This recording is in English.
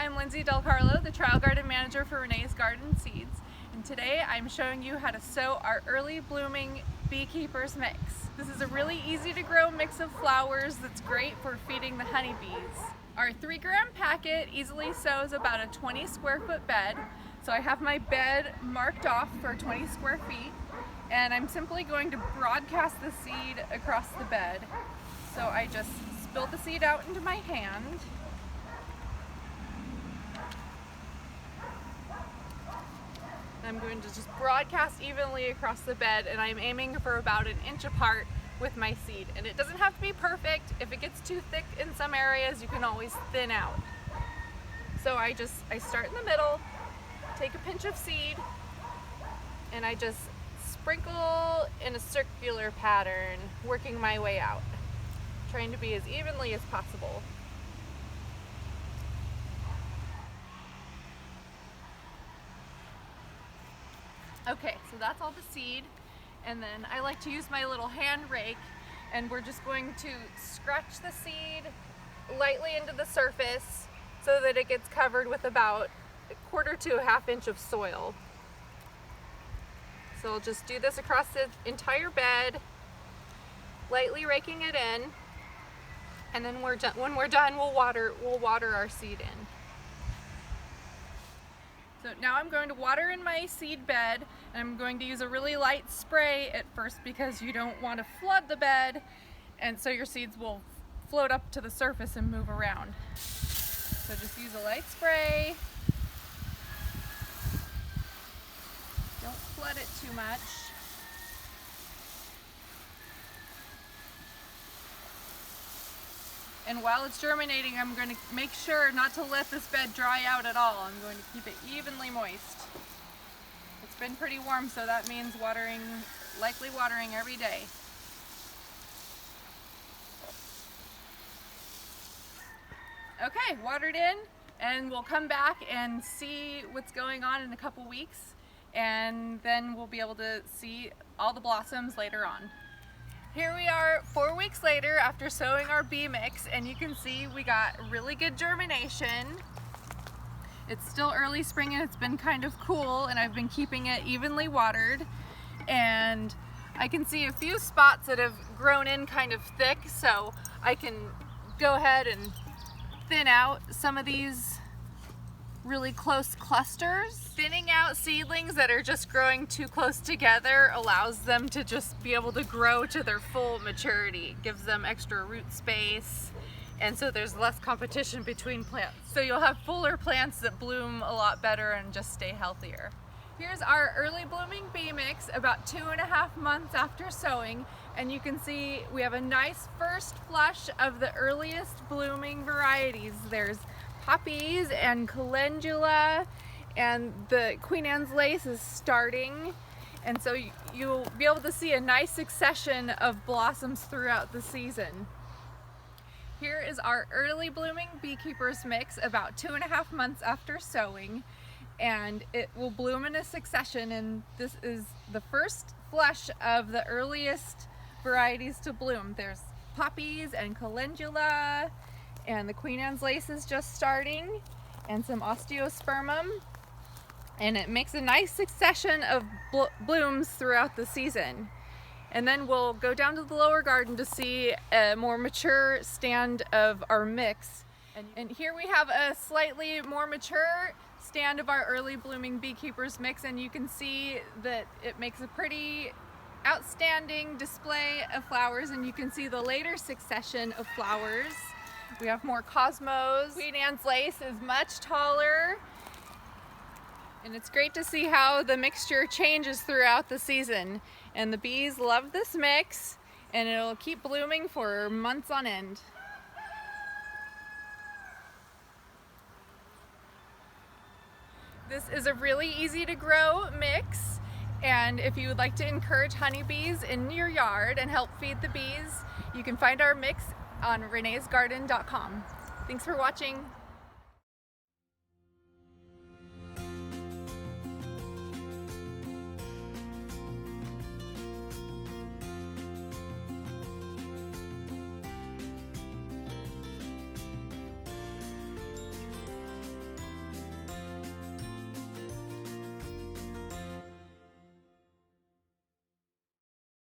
I'm Lindsay Del Carlo, the Trial Garden Manager for Renee's Garden Seeds, and today I'm showing you how to sow our early blooming Beekeeper's mix. This is a really easy to grow mix of flowers that's great for feeding the honeybees. Our 3-gram packet easily sows about a 20 square foot bed, so I have my bed marked off for 20 square feet, and I'm simply going to broadcast the seed across the bed. So I just spill the seed out into my hand. I'm going to just broadcast evenly across the bed, and I'm aiming for about an inch apart with my seed. And it doesn't have to be perfect. If it gets too thick in some areas, you can always thin out. So I start in the middle, take a pinch of seed, and I just sprinkle in a circular pattern, working my way out, trying to be as evenly as possible. Okay, so that's all the seed, and then I like to use my little hand rake, and we're just going to scratch the seed lightly into the surface so that it gets covered with about a quarter to a half inch of soil. So I'll just do this across the entire bed, lightly raking it in, and then when we're done, we'll water our seed in. So now I'm going to water in my seed bed, and I'm going to use a really light spray at first because you don't want to flood the bed, and so your seeds will float up to the surface and move around. So just use a light spray. Don't flood it too much. And while it's germinating, I'm going to make sure not to let this bed dry out at all. I'm going to keep it evenly moist. It's been pretty warm, so that means likely watering every day. Okay, watered in, and we'll come back and see what's going on in a couple weeks, and then we'll be able to see all the blossoms later on. Here we are 4 weeks later after sowing our bee mix, and you can see we got really good germination. It's still early spring and it's been kind of cool, and I've been keeping it evenly watered, and I can see a few spots that have grown in kind of thick, so I can go ahead and thin out some of these really close clusters. Thinning out seedlings that are just growing too close together allows them to just be able to grow to their full maturity. It gives them extra root space, and so there's less competition between plants. So you'll have fuller plants that bloom a lot better and just stay healthier. Here's our early blooming bee mix about 2.5 months after sowing, and you can see we have a nice first flush of the earliest blooming varieties. There's poppies and calendula, and the Queen Anne's lace is starting, and so you'll be able to see a nice succession of blossoms throughout the season. Here is our early blooming Beekeeper's mix about 2.5 months after sowing, and it will bloom in a succession, and this is the first flush of the earliest varieties to bloom. There's poppies and calendula, and the Queen Anne's lace is just starting, and some osteospermum, and it makes a nice succession of blooms throughout the season. And then we'll go down to the lower garden to see a more mature stand of our mix. And here we have a slightly more mature stand of our early blooming Beekeeper's mix, and you can see that it makes a pretty outstanding display of flowers, and you can see the later succession of flowers. We have more cosmos. Queen Anne's lace is much taller, and it's great to see how the mixture changes throughout the season. And the bees love this mix, and it'll keep blooming for months on end. This is a really easy to grow mix, and if you would like to encourage honeybees in your yard and help feed the bees, you can find our mix on reneesgarden.com. Thanks for watching.